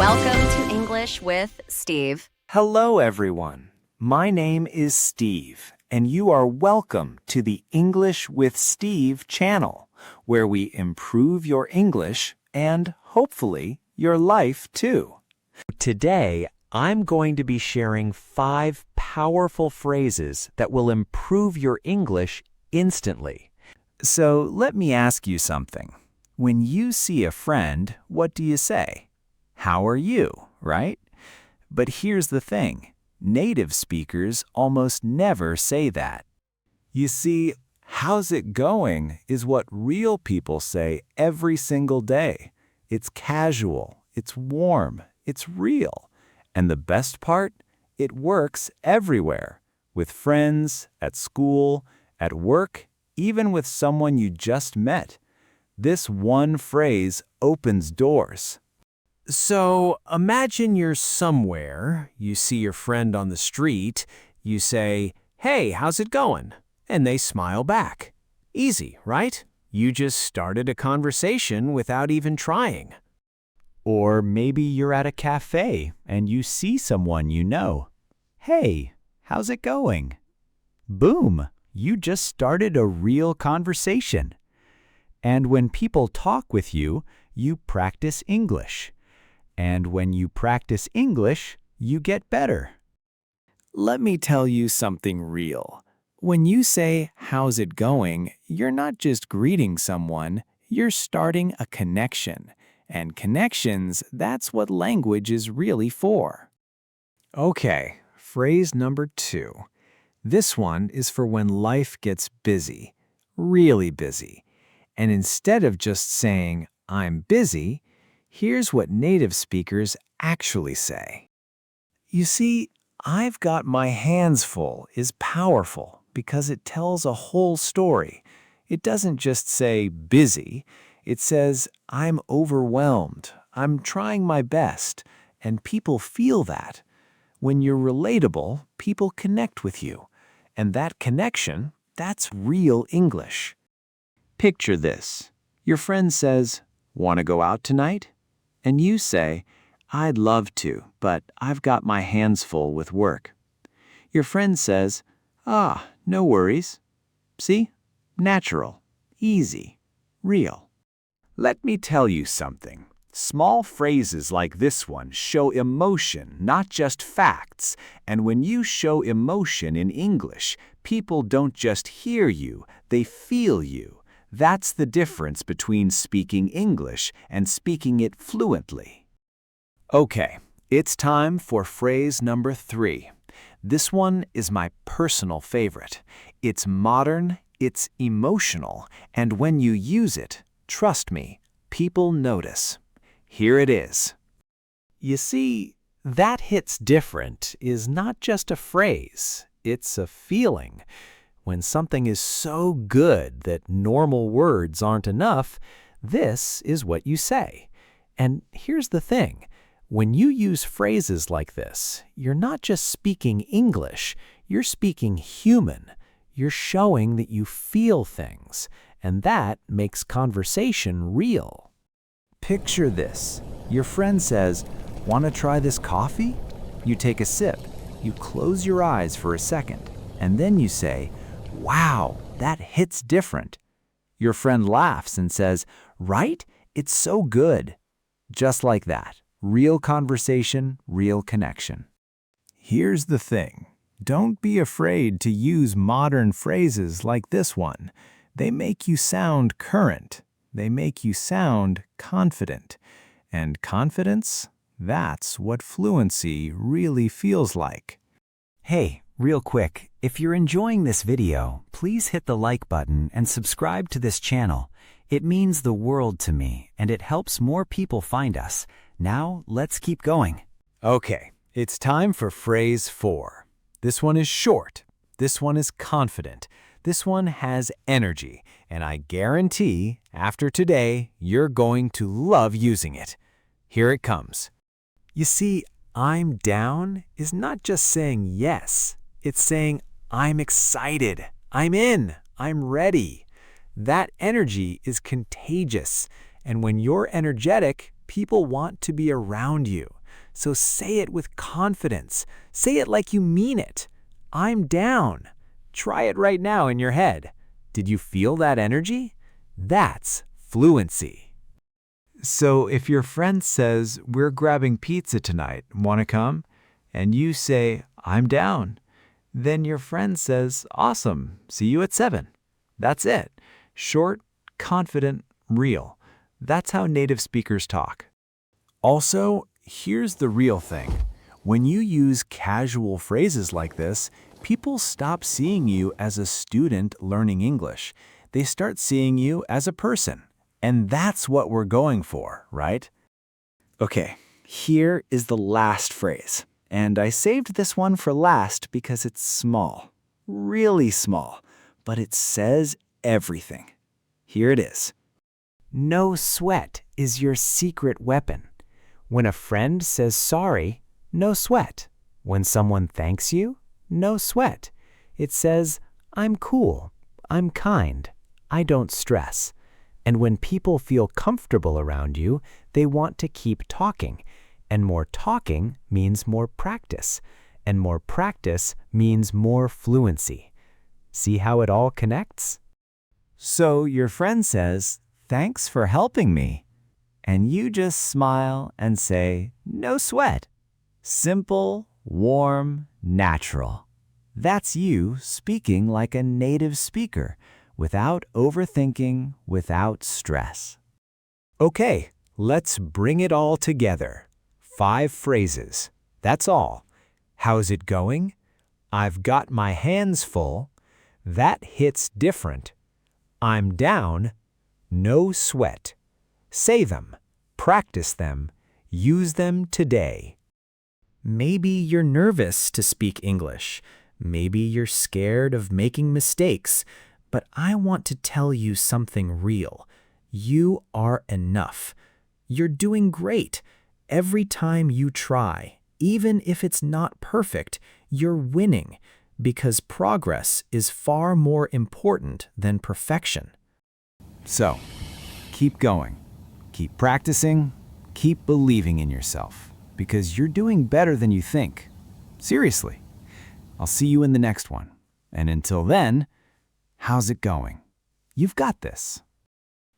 Welcome to English with Steve. Hello, everyone. My name is Steve, and you are welcome to the English with Steve channel, where we improve your English and, hopefully, your life too. Today, I'm going to be sharing 5 powerful phrases that will improve your English instantly. So let me ask you something. When you see a friend, what do you say? How are you, right? But here's the thing. Native speakers almost never say that. You see, how's it going is what real people say every single day. It's casual, it's warm, it's real. And the best part? It works everywhere. With friends, at school, at work, even with someone you just met. This one phrase opens doors. So imagine you're somewhere, you see your friend on the street, you say, "Hey, how's it going?" And they smile back. Easy, right? You just started a conversation without even trying. Or maybe you're at a cafe and you see someone you know. "Hey, how's it going?" Boom, you just started a real conversation. And when people talk with you, you practice English. And when you practice English, you get better. Let me tell you something real. When you say, "How's it going?" you're not just greeting someone, you're starting a connection. And connections, that's what language is really for. Okay, phrase number 2. This one is for when life gets busy, really busy. And instead of just saying, "I'm busy," here's what native speakers actually say. You see, "I've got my hands full" is powerful because it tells a whole story. It doesn't just say busy. It says, "I'm overwhelmed. I'm trying my best." And people feel that. When you're relatable, people connect with you. And that connection, that's real English. Picture this. Your friend says, "Want to go out tonight?" And you say, "I'd love to, but I've got my hands full with work." Your friend says, "No worries." See? Natural, easy, real. Let me tell you something. Small phrases like this one show emotion, not just facts. And when you show emotion in English, people don't just hear you, they feel you. That's the difference between speaking English and speaking it fluently. Okay, it's time for phrase number 3. This one is my personal favorite. It's modern, it's emotional, and when you use it, trust me, people notice. Here it is. You see, "that hits different" is not just a phrase, it's a feeling. When something is so good that normal words aren't enough, this is what you say. And here's the thing. When you use phrases like this, you're not just speaking English, you're speaking human. You're showing that you feel things, and that makes conversation real. Picture this. Your friend says, "Want to try this coffee?" You take a sip. You close your eyes for a second, and then you say, "Wow, that hits different." Your friend laughs and says, "Right? It's so good." Just like that. Real conversation, real connection. Here's the thing. Don't be afraid to use modern phrases like this one. They make you sound current. They make you sound confident. And confidence? That's what fluency really feels like. Hey, real quick, if you're enjoying this video, please hit the like button and subscribe to this channel. It means the world to me, and it helps more people find us. Now, let's keep going. Okay, it's time for phrase 4. This one is short. This one is confident. This one has energy, and I guarantee, after today, you're going to love using it. Here it comes. You see, "I'm down" is not just saying yes. It's saying, "I'm excited. I'm in. I'm ready." That energy is contagious. And when you're energetic, People want to be around you. So say it with confidence. Say it like you mean it. I'm down. Try it right now in your head. Did you feel that energy? That's fluency. So if your friend says, "We're grabbing pizza tonight, want to come?" and you say, "I'm down," then your friend says, "Awesome, see you at 7." That's it. Short, confident, real. That's how native speakers talk. Also, here's the real thing. When you use casual phrases like this, people stop seeing you as a student learning English. They start seeing you as a person. And that's what we're going for, right? Okay, here is the last phrase. And I saved this one for last because it's small, really small, but it says everything. Here it is. No sweat is your secret weapon. When a friend says sorry, no sweat. When someone thanks you, no sweat. It says, I'm cool, I'm kind, I don't stress. And when people feel comfortable around you, they want to keep talking. And more talking means more practice. And more practice means more fluency. See how it all connects? So your friend says, "Thanks for helping me." And you just smile and say, "No sweat." Simple, warm, natural. That's you speaking like a native speaker, without overthinking, without stress. Okay, let's bring it all together. 5 phrases. That's all. How's it going? I've got my hands full. That hits different. I'm down. No sweat. Say them. Practice them. Use them today. Maybe you're nervous to speak English. Maybe you're scared of making mistakes. But I want to tell you something real. You are enough. You're doing great. Every time you try, even if it's not perfect, you're winning, because progress is far more important than perfection. So, keep going. Keep practicing. Keep believing in yourself, because you're doing better than you think. Seriously. I'll see you in the next one. And until then, how's it going? You've got this.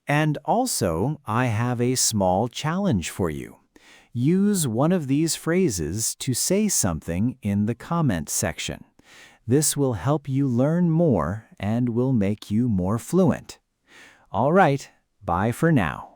And also, I have a small challenge for you. Use one of these phrases to say something in the comment section. This will help you learn more and will make you more fluent. All right, bye for now.